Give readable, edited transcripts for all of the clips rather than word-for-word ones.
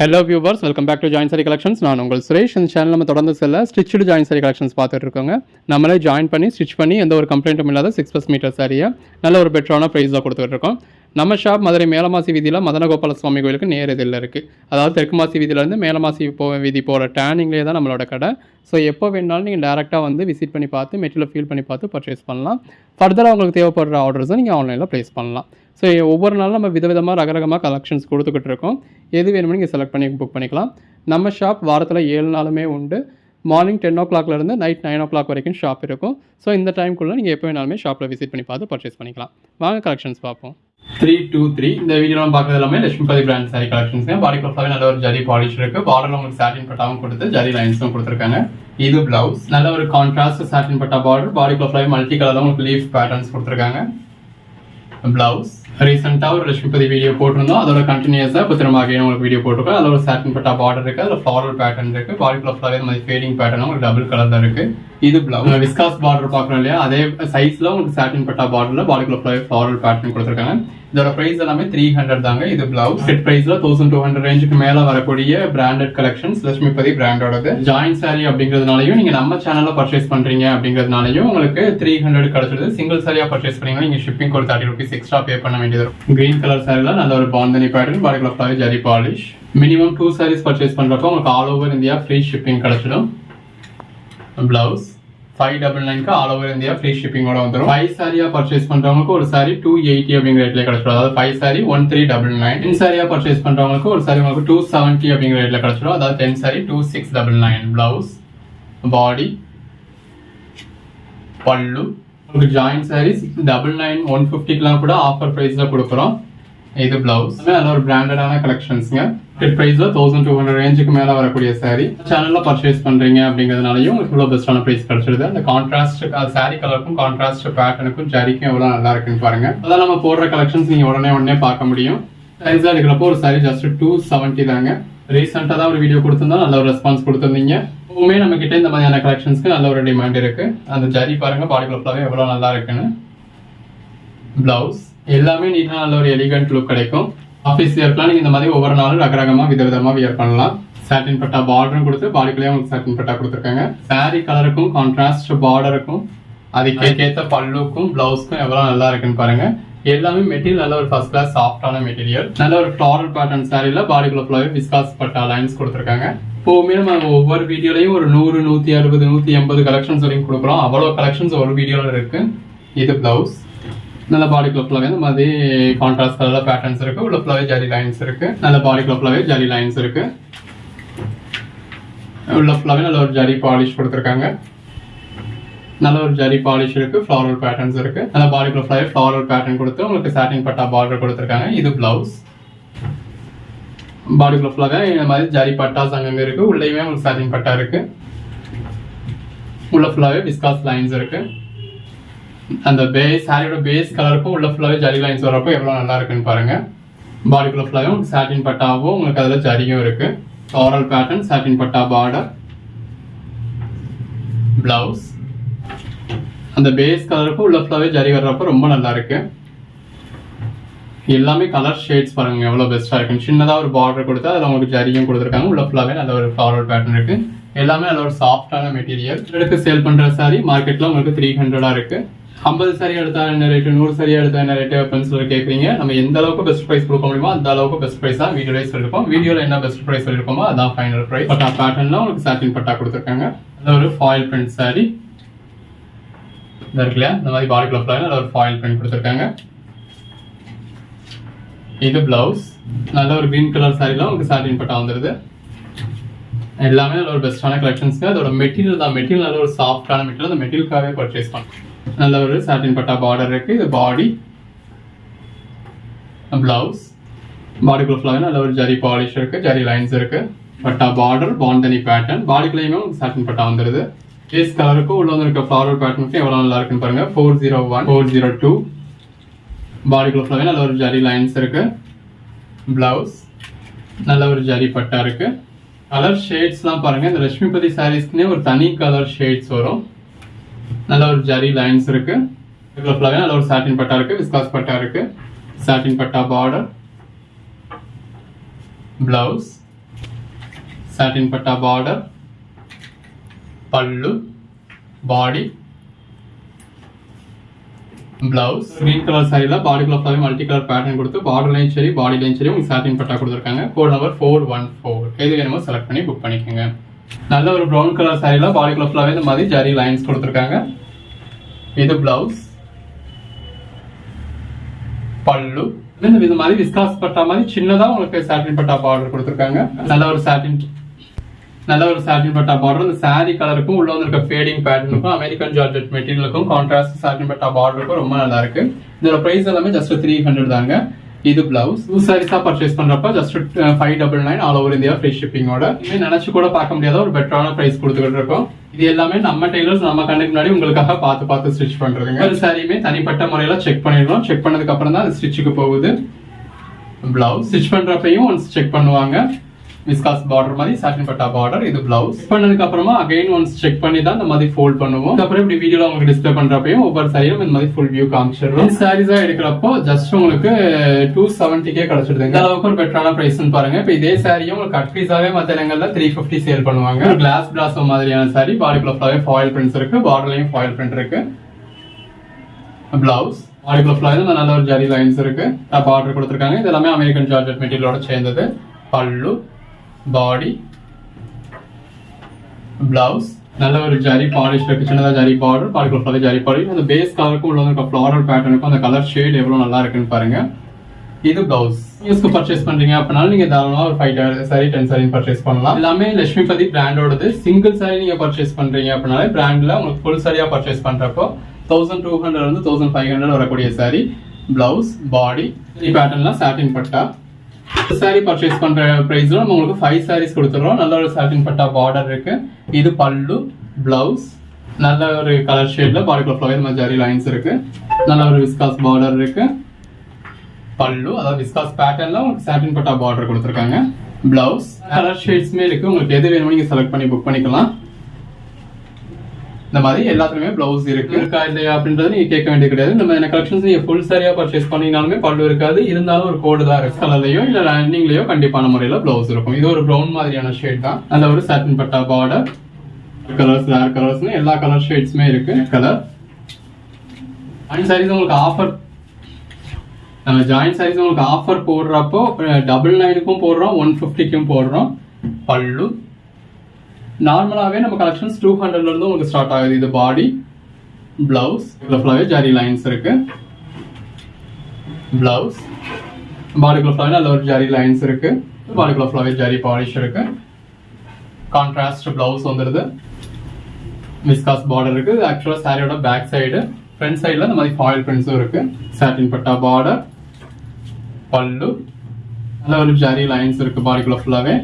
Hello viewers, welcome back to join sari collections. நான் உங்கள் சுரேஷ். இந்த சேனல் நம்ம தொடர்ந்து ஸ்டிச்சுடு ஜாயின் சாரி கலெக்ஷன்ஸ் பார்த்துட்டு இருக்கோங்க. நம்மளே ஜாயின் பண்ணி ஸ்டிச் பண்ணி எந்த ஒரு கம்ப்ளைண்ட்டும் இல்லாத 6+ மீட்டர் சாரியை நல்ல ஒரு பெட்டரான ப்ரைஸில் கொடுத்துட்டு இருக்கோம். நம்ம ஷாப் மதுரை மேலமாசி வீதியில் மதனகோபால சுவாமி கோயிலுக்கு நேர் இதில் இருக்குது. அதாவது தெற்கு மாசி வீதியிலேருந்து மேலமாசி வீதி போகிற டேர்னிங்லேயே தான் நம்மளோட கடை. ஸோ எப்போ வேணாலும் நீங்கள் டேரெக்டாக வந்து விசிட் பண்ணி பார்த்து மெட்டீரியல் ஃபீல் பண்ணி பார்த்து பர்ச்சேஸ் பண்ணலாம். ஃபர்தராக உங்களுக்கு தேவைப்படுற ஆர்டர்ஸை நீங்கள் ஆன்லைனில் ப்ளேஸ் பண்ணலாம். ஸோ ஒவ்வொரு நாளும் நம்ம விதவிதமாக ரகரகமாக கலெக்ஷன்ஸ் கொடுத்துக்கிட்டு இருக்கோம். எது வேணுமோ நீங்கள் செலக்ட் பண்ணி புக் பண்ணிக்கலாம். நம்ம ஷாப் வாரத்தில் 7 நாளுமே உண்டு. மார்னிங் 10 o'clockலேருந்து நைட் 9 o'clock வரைக்கும் ஷாப் இருக்கும். ஸோ இந்த டைம்குள்ளே நீங்கள் எப்போ வேணாலுமே ஷாப்பில் விசிட் பண்ணி பார்த்து பர்ச்சேஸ் பண்ணிக்கலாம். வாங்க கலெக்ஷன்ஸ் பார்ப்போம். 323 இந்த வீடியோலாம் பார்க்குறது எல்லாமே லட்சுமிபதி பிராண்ட் சாரி கலெக்ஷன்ஸுங்க. பாடி க்ளாத்லாவே நல்ல ஒரு ஜரி பாலிஷ் இருக்குது. பார்டரில் உங்களுக்கு சாட்டின் பட்டாவும் கொடுத்து ஜரி லைன்ஸும் கொடுத்துருக்காங்க. இது பிளவுஸ், நல்ல ஒரு கான்ட்ராஸ்ட் சாட்டின் பட்டா பார்டர். பாடி க்ளாத்லாவே மல்டி கலரில் உங்களுக்கு லீஃப் பேட்டர்ன்ஸ் கொடுத்துருக்காங்க. பிளவுஸ் ரீசெண்டாக ஒரு லட்சுமிபதி வீடியோ போட்டிருந்தோம். அதோட கண்டினியூஸாக இப்போ திரும்ப உங்களுக்கு வீடியோ போட்டிருக்கோம். அதில் ஒரு சாட்டின் பட்டா பார்டர் இருக்குது, அதில் ஃப்ளாரல் பேட்டர்ன் இருக்குது. பாடி க்ளாத்லாவே இந்த மாதிரி ஃபேடிங் பேட்டர்ன் உங்களுக்கு டபுள் கலர் தான் இருக்குது. இது பிளவுஸ் விஸ்காஸ் பார்டர் பார்க்குறோம் இல்லையா, அதே சைஸில் உங்களுக்கு சாட்டின் பட்டா பார்டரில் பாடி க்ளாத்லாவே ஃப்ளாரல் பேட்டர்ன் கொடுத்துருக்காங்க. இதோட பிரைஸ் எல்லாமே 300 தாங்க. இது பிளவுஸ் செட் பிரைஸ்ல 1200 ரேஞ்சுக்கு மேல வரக்கூடிய பிராண்டட் கலெக்ஷன்ஸ் லட்சுமிபதி பிராண்டோடது. ஜாயின் சாரி அப்படிங்கிறதுனாலையும் நீங்க நம்ம சேனல்ல பர்ச்சேஸ் பண்றீங்க அப்படிங்கிறதுனாலையும் உங்களுக்கு 300 கிடைச்சிருது. சிங்கிள் சாரியா பர்ச்சேஸ் பண்ணீங்கன்னா நீங்க ஷிப்பிங் ஒரு 30 rupees எக்ஸ்ட்ரா பே பண்ண வேண்டியது இருக்கும். கிரீன் கலர் சாரில நல்ல ஒரு பாந்தனி பேட்டர்ன், பாடி க்ளாத்லாவே zari polish. Minimum 2 sarees purchase பண்றப்போ உங்களுக்கு all over India free shipping கிடைச்சிடும். Blouse 599 all over India free ஷிப்பிங்கோட வந்துடும். 5 சாரியா பர்ச்சேஸ் பண்றவங்களுக்கு ஒரு சாரி 280 அப்படிங்கிற ரேட்ல கிடைச்சிடும். அதாவது 5 சாரி 1399. 10 சாரியா பர்ச்சேஸ் பண்றவங்களுக்கு ஒரு சாரி உங்களுக்கு 270 அப்படிங்கிற ரேட்ல கிடைச்சிடும். அதாவது 10 சாரி 2699. பிளவுஸ், பாடி, பல்லு. உங்களுக்கு ஜாயின் சாரீஸ் 99 150க்குலாம் கூட ஆஃபர் பிரைஸ்ல கொடுக்குறோம். இது பிளவுஸ் நல்ல ஒரு பிராண்டடான கலெக்ஷன்ஸ்ங்க. பிரைஸ்ல 1200 ரேஞ்சுக்கு மேல வரக்கூடிய சாரி சேனல்ல பர்ச்சேஸ் பண்றீங்க அப்படிங்கிறதுனாலையும் உங்களுக்கு இவ்வளவு பெஸ்டான பிரைஸ் கிடைச்சிருது. அந்த கான்ட்ராஸ்ட் சாரி கலருக்கும் கான்ட்ராஸ்ட் பேட்டர்னுக்கும் ஜரிக்கும் எவ்வளவு நல்லா இருக்குன்னு பாருங்க. அதான் நம்ம போடுற கலெக்ஷன்ஸ் நீங்க உடனே பார்க்க முடியும். சைஸா இருக்கிறப்போ ஒரு சாரி ஜஸ்ட் 270 தாங்க. ரீசெண்டா தான் ஒரு வீடியோ கொடுத்திருந்தா நல்ல ஒரு ரெஸ்பான்ஸ் கொடுத்திருந்தீங்க. எப்பவுமே நம்ம கிட்ட இந்த மாதிரியான கலெக்ஷன்ஸ்க்கு நல்ல ஒரு டிமாண்ட் இருக்கு. அந்த ஜரி பாருங்க, பாடி க்ளாத்லாவே எவ்வளவு நல்லா இருக்குன்னு. பிளவுஸ் எல்லாமே நீட்டா நல்ல ஒரு எலிகன்ட் லுக் கிடைக்கும். ஆஃபீஸ் வியர்லாம் நீங்க இந்த மாதிரி ஒவ்வொரு நாளும் ரகரகமா விதவிதமா வியர் பண்ணலாம். சாட்டின் பட்டா பார்டரும் கொடுத்து பாடிக்குள்ளேயே உங்களுக்கு சாட்டின் பட்டா கொடுத்துருக்காங்க. சாரி கலருக்கும் கான்ட்ராஸ்ட் பார்டருக்கும் அதுக்கேற்ற பல்லுக்கும் பிளவுஸ்க்கும் எவ்வளவு நல்லா இருக்குன்னு பாருங்க. எல்லாமே மெட்டீரியல் நல்ல ஒரு ஃபர்ஸ்ட் கிளாஸ் சாஃப்டான மெட்டீரியல். நல்ல ஒரு ஃப்ளாரல் பேட்டர்ன் சாரில பாடிக்குள்ள ஃபுல்லாவே விஸ்காஸ் பட்டா லைன்ஸ் கொடுத்துருக்காங்க. எப்பவுமே நம்ம ஒவ்வொரு வீடியோலையும் ஒரு 100 160 180 கலெக்ஷன்ஸ் வரைக்கும் கொடுக்குறோம். அவ்வளவு கலெக்ஷன்ஸ் ஒரு வீடியோல இருக்கு. இது பிளவுஸ் நல்ல பாடி க்ளாத்லாவே இந்த மாதிரி கான்ட்ராஸ்ட் கலர்ல பேட்டர்ன்ஸ் இருக்கு. உள்ள ஃபுல்லாவே ஜரி லைன்ஸ் இருக்கு. நல்ல பாடி க்ளாத்லாவே ஜரி லைன்ஸ் இருக்கு. உள்ள ஃபுல்லாவே நல்ல ஒரு ஜரி பாலிஷ் கொடுத்துருக்காங்க. நல்ல ஒரு ஜரி பாலிஷ் இருக்கு. ஃப்ளாரல் பேட்டர்ன்ஸ் இருக்கு. நல்ல பாடி க்ளாத்லாவே ஃப்ளாரல் பேட்டர்ன் கொடுத்து உங்களுக்கு சாட்டின் பட்டா பார்டர் கொடுத்துருக்காங்க. இது பிளவுஸ் பாடி க்ளாத்லாவே இந்த மாதிரி ஜரி பட்டாஸ் அங்கங்க இருக்கு. உள்ளேயுமே உங்களுக்கு சாட்டின் பட்டா இருக்கு. உள்ள ஃபுல்லாவே விஸ்காஸ் லைன்ஸ் இருக்கு. அந்த சாரியோட பேஸ் கலருக்கும் உள்ள ஃபுல்லாவே ஜரி லைன்ஸ் வரப்போ எவ்வளவு நல்லா இருக்குன்னு பாருங்க. பாடிக்குள்ள ஃபுல்லாவே உங்களுக்கு சாட்டின் பட்டாவும் உங்களுக்கு அதுல ஜரியும் இருக்கு. ஃப்ளாரல் பேட்டர்ன், சாட்டின் பட்டா பார்டர். பிளவுஸ் அந்த பேஸ் கலருக்கும் உள்ள ஃபுல்லாவே ஜரி வர்றப்போ ரொம்ப நல்லா இருக்கு. எல்லாமே கலர் ஷேட்ஸ் பாருங்க எவ்வளவு பெஸ்டா இருக்கு. சின்னதா ஒரு பார்டர் கொடுத்து அதுல உங்களுக்கு ஜரியும் கொடுத்துருக்காங்க. உள்ள ஃபுல்லாவே நல்ல ஒரு ஃப்ளாரல் பேட்டர்ன் இருக்கு. எல்லாமே நல்ல ஒரு சாஃப்டான மெட்டீரியல். எடுத்து சேல் பண்ற சாரி மார்க்கெட்ல உங்களுக்கு 300 இருக்கு. 50 சாரி எடுத்தா என்ன ரேட், 100 சாரி எடுத்தா என்ன ரேட் அப்படின்னு சொல்லி கேட்குறீங்க. நம்ம எந்த அளவுக்கு பெஸ்ட் பிரைஸ் கொடுக்க முடியுமோ அந்த அளவுக்கு பெஸ்ட் பிரைஸா வீடியோல சொல்லிருக்கோம். வீடியோல என்ன பெஸ்ட் பிரைஸ் சொல்லிருக்கோமோ அதான் ஃபைனல் பிரைஸ். பட்டா பேட்டர்ன்ல உங்களுக்கு சாட்டின் பட்டா கொடுத்துருக்காங்க. அது ஒரு ஃபாயில் பிரிண்ட் சாரி இருக்கு இல்லையா, இந்த மாதிரி பாடி க்ளாத்லாவே ஒரு ஃபாயில் பிரிண்ட் கொடுத்துருக்காங்க. இது பிளவுஸ் நல்ல ஒரு கிரீன் கலர் சாரில உங்களுக்கு சாட்டின் பட்டா வந்துருது. எல்லாமே நல்ல ஒரு பெஸ்டான கலெக்ஷன்ஸ்க்கு. அதோட மெட்டீரியல் தான், மெட்டீரியல் நல்ல ஒரு சாஃப்டான மெட்டீரியல். அந்த மெட்டீரியலுக்காகவே பர்ச்சேஸ் பண்ணுறோம். நல்ல ஒரு சாட்டின் பட்டா பார்டர் இருக்கு. இது பாடி, பிளவுஸ் பாடிக்குள்ள ஃபுல்லாவே நல்ல ஒரு ஜரி பாலிஷ் இருக்கு. ஜரி லைன்ஸ் இருக்கு. பட்டா பார்டர், பாந்தனி பேட்டர்ன். பாடிக்குள்ளேயுமே சாட்டின் பட்டா வந்துருது. பேஸ் கலருக்கும் உள்ள வந்து இருக்க ஃப்ளாரல் பேட்டர்னுக்கு எவ்வளவு நல்லா இருக்குன்னு பாருங்க. 401 402 பாடிக்குள்ள ஃபுல்லாவே நல்ல ஒரு ஜரி லைன்ஸ் இருக்கு. பிளவுஸ் நல்ல ஒரு ஜரி பட்டா இருக்கு. கலர் ஷேட்ஸ்லாம் பாருங்க. இந்த லட்சுமிபதி சாரீஸ்க்குனே ஒரு தனி கலர் ஷேட்ஸ் வரும். நல்ல ஒரு ஜரி லைன்ஸ் இருக்கு. இதுல ஃபுல்லாவே நல்ல ஒரு சாட்டின் பட்டா இருக்கு. விஸ்காஸ் பட்டா இருக்கு. சாட்டின் பட்டா பார்டர். பிளவுஸ் சாட்டின் பட்டா பார்டர், பல்லு, பாடி, பிளவுஸ். கிரீன் கலர் சாரியில பாடிக்குள்ள ஃபுல்லாவே மல்டி கலர் பேட்டர்ன் கொடுத்து பார்டர்லையும் சரி பாடிலையும் சரி உங்களுக்கு சாட்டின் பட்டா கொடுத்துருக்காங்க. Code number 414. எது வேணுமோ செலக்ட் பண்ணி புக் பண்ணிக்கோங்க. நல்ல ஒரு ப்ரௌன் கலர் சாரியில பாடிக்குள்ள ஃபுல்லாவே இந்த மாதிரி ஜரி லைன்ஸ் கொடுத்துருக்காங்க. இது பிளவுஸ், பல்லு. இந்த மாதிரி விஸ்காஸ் பட்டா மாதிரி சின்னதா உங்களுக்கு சாட்டின் பட்டா பார்டர் கொடுத்துருக்காங்க. நல்ல ஒரு சாட்டின் பட்டா பார்டர். இந்த சாரி கலருக்கும் உள்ள வந்து இருக்க ஃபேடிங் பேட்டர்னுக்கும் அமெரிக்கன் ஜார்ஜெட் மெட்டீரியலுக்கும் கான்ட்ராஸ்ட் சாட்டின் பட்டா பார்டருக்கும் ரொம்ப நல்லா இருக்கு. இதோட பிரைஸ் எல்லாமே ஜஸ்ட் 300 தாங்க. இது பிளவுஸ். 2 சாரீஸா பர்ச்சேஸ் பண்றப்ப just 599 all over India free ஷிப்பிங்கோட. இனிமே நினைச்சு கூட பார்க்க முடியாத ஒரு பெட்டரான பிரைஸ் கொடுத்துக்கிட்டு இருக்கோம். இது எல்லாமே நம்ம டெய்லர்ஸ் நம்ம கண்ணுக்கு முன்னாடி உங்களுக்காக பார்த்து ஸ்டிச் பண்றதுங்க. ஒரு சாரியுமே தனிப்பட்ட முறையில செக் பண்ணிடுறோம். செக் பண்ணதுக்கு அப்புறம் தான் அது ஸ்டிச்சுக்கு போகுது. பிளவுஸ் ஸ்டிச் பண்றப்பையும் ஒன்ஸ் செக் பண்ணுவாங்க. விஸ்காஸ் பார்டர் மாதிரி சாட்டின் பட்டா பார்டர். இது பிளவுஸ் பண்ணதுக்கு அப்புறமா அகைன் ஒன்ஸ் செக் பண்ணி தான் இந்த மாதிரி ஃபோல்ட் பண்ணுவோம். அப்புறம் இப்படி வீடியோல உங்களுக்கு டிஸ்பிளே பண்றப்பையும் ஒவ்வொரு சாரியும் இந்த மாதிரி ஃபுல் வியூ காமிச்சிடுறோம். சாரீஸா எடுக்கிறப்போ ஜஸ்ட் உங்களுக்கு 270 கிடைச்சிடுது. இந்த அளவுக்கு ஒரு பெட்டரான பிரைஸ் பாருங்க. இப்ப இதே சாரியும் உங்களுக்கு கட் பீஸாவே மத்த இடங்கள்ல 350 சேல் பண்ணுவாங்க. கிளாஸ் பிராசோ மாதிரியான சாரி பாடிக்குள்ள ஃபுல்லாவே ஃபாயில் பிரிண்ட்ஸ் இருக்கு. பார்டர்லயும் ஃபாயில் பிரிண்ட் இருக்கு. பிளவுஸ் பாடிக்குள்ள ஃபுல்லாவே நல்ல ஒரு ஜரி லைன்ஸ் இருக்கு. பார்டர் கொடுத்துருக்காங்க. இது எல்லாமே அமெரிக்கன் ஜார்ஜெட் மெட்டீரியலோட சேர்ந்தது. பல்லு, பாடி, பிளவுஸ். நல்ல ஒரு ஜரி பாலிஷ் இருக்கு. சின்னதா ஜரி பார்டர், பாடிக்குள்ள ஜரி பாலிஷ். அந்த பேஸ் கலருக்கும் உள்ள ஃப்ளாரல் பேட்டர்னுக்கும் அந்த கலர் ஷேட் எவ்வளவு நல்லா இருக்குன்னு பாருங்க. இது பிளவுஸ். யூஸ்க்கு பர்ச்சேஸ் பண்றீங்க அப்படினாலும் நீங்க தாராளமா ஒரு 5 சாரி 10 சாரி பர்ச்சேஸ் பண்ணலாம். எல்லாமே லட்சுமிபதி பிராண்டோடது. சிங்கிள் சாரி நீங்க பர்ச்சேஸ் பண்றீங்க அப்படினாலே பிராண்ட்ல உங்களுக்கு ஃபுல் சாரியா பர்ச்சேஸ் பண்றப்போ 1200 இருந்து 1500 வரக்கூடிய சாரி. பிளவுஸ், பாடி பேட்டர்ன்ல சாட்டின் பட்டா. சாரி பர்ச்சேஸ் பண்ற பிரைஸ்ல நம்ம உங்களுக்கு 5 சாரீஸ் கொடுத்துறோம். நல்ல ஒரு சாட்டின் பட்டா பார்டர் இருக்கு. இது பல்லு, பிளவுஸ். நல்ல ஒரு கலர் ஷேட்ல பாடிக்குள்ள ஃபுல்லாவே ஜரி லைன்ஸ் இருக்கு. நல்ல ஒரு விஸ்காஸ் பார்டர் இருக்கு. பல்லு அதாவது விஸ்காஸ் பேட்டர்ன்ல உங்களுக்கு சாட்டின் பட்டா பார்டர் கொடுத்துருக்காங்க. பிளவுஸ் கலர் ஷேட்ஸ்மே இருக்கு. உங்களுக்கு எது வேணுமோ நீங்க செலக்ட் பண்ணி புக் பண்ணிக்கலாம். இந்த மாதிரி எல்லாத்துலயுமே பிளவுஸ் இருக்கு. இருக்கா இல்லையா அப்படின்றது நீங்க கேட்க வேண்டியது கிடையாது. இந்த மாதிரி கலெக்ஷன்ஸ் நீங்க ஃபுல் சாரியா பர்ச்சேஸ் பண்ணீங்கனாலுமே பல்லு இருக்காது. இருந்தாலும் ஒரு கோடு தான் இருக்கு. கலர்லயோ இல்ல ரன்னிங்லயோ கண்டிப்பான முறையில பிளவுஸ் இருக்கும். இது ஒரு ப்ரௌன் மாதிரியான ஷேட் தான். நல்ல ஒரு சாட்டின் பட்டா பார்டர். கலர்ஸ் ரேர் கலர்ஸ்னு எல்லா கலர் ஷேட்ஸ்மே இருக்கு. கலர் அண்ட் சாரீஸ் உங்களுக்கு ஆஃபர் நம்ம ஜாயிண்ட் சாரீஸ் உங்களுக்கு ஆஃபர் போடுறப்போ 999க்கும் போடுறோம், 150க்கும் போடுறோம். பல்லு நார்மலாவே நம்ம கலெக்ஷன்ஸ் 200ல இருந்து உங்களுக்கு ஸ்டார்ட் ஆகுது. இது பாடி, பிளவுஸ் ஃபுல்லாவே ஜரி லைன்ஸ் இருக்கு. பிளவுஸ் பாடிக்குள்ள ஃபுல்லாவே நல்ல ஒரு ஜரி லைன்ஸ் இருக்கு. பாடிக்குள்ள ஃபுல்லாவே ஜரி பாலிஷ் இருக்கு. கான்ட்ராஸ்ட் பிளவுஸ் வந்துருது. விஸ்காஸ் பார்டர் இருக்கு. ஆக்சுவலா சாரியோட பேக் சைடு, ஃப்ரண்ட் சைடுல இந்த மாதிரி ஃபாயில் பிரிண்ட்ஸும் இருக்கு. சாட்டின் பட்டா பார்டர், பல்லு நல்ல ஒரு ஜரி லைன்ஸ் இருக்கு. பாடிக்குள்ள ஃபுல்லாவே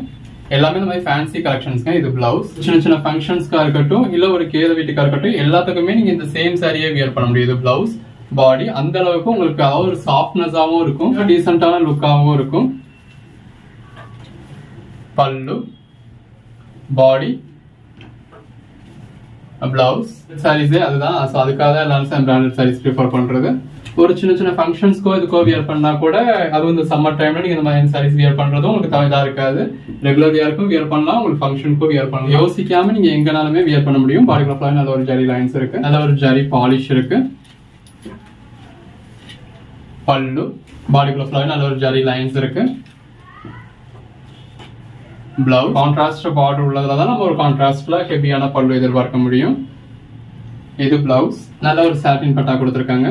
எல்லாமே இந்த மாதிரி ஃபேன்சி கலெக்ஷன்ஸ்ங்க. இது பிளவுஸ். சின்ன ஃபங்க்ஷன்ஸ்க்கா இருக்கட்டும் இல்ல ஒரு கேத வீட்டுக்கா இருக்கட்டும் எல்லாத்துக்குமே நீங்க இந்த சேம் சாரியே வியர் பண்ண முடியும். இது பிளவுஸ், பாடி அந்த அளவுக்கு உங்களுக்கு ஒரு சாஃப்ட்னஸாவும் இருக்கும், டீசென்டான லுக்காவும் இருக்கும். பல்லு, பாடி, பிளவுஸ். சாரீஸே அதுதான். அதுக்காக தான் எல்லாரும் பிராண்டட் சாரீஸ் ப்ரிஃபர் பண்றது. ஒரு சின்ன ஃபங்க்ஷன்ஸ்க்கோ இதுக்கோ வியர் பண்ணா கூட அது இந்த சம்மர் டைம்ல நீங்க இந்த மாதிரி சாரீஸ் வியர் பண்றதும் உங்களுக்கு தவிதா இருக்காது. ரெகுலர் வியருக்கும் வியர் பண்ணலாம், உங்களுக்கு ஃபங்க்ஷனுக்கும் வியர் பண்ணலாம். யோசிக்காம நீங்க எங்கனாலுமே வியர் பண்ண முடியும். பாடிக்குள்ள நல்ல ஒரு ஜரி லைன்ஸ் இருக்கு. நல்ல ஒரு ஜரி பாலிஷ் இருக்கு. பல்லு பாடிக்குள்ள நல்ல ஒரு ஜரி லைன்ஸ் இருக்கு. பிளவுஸ் கான்ட்ராஸ்ட் பார்டர் உள்ளதுல தான் நம்ம ஒரு கான்ட்ராஸ்ட்ல ஹெவியான பல்லு எதிர்பார்க்க முடியும். இது பிளவுஸ். நல்ல ஒரு சாட்டின் பட்டா கொடுத்துருக்காங்க.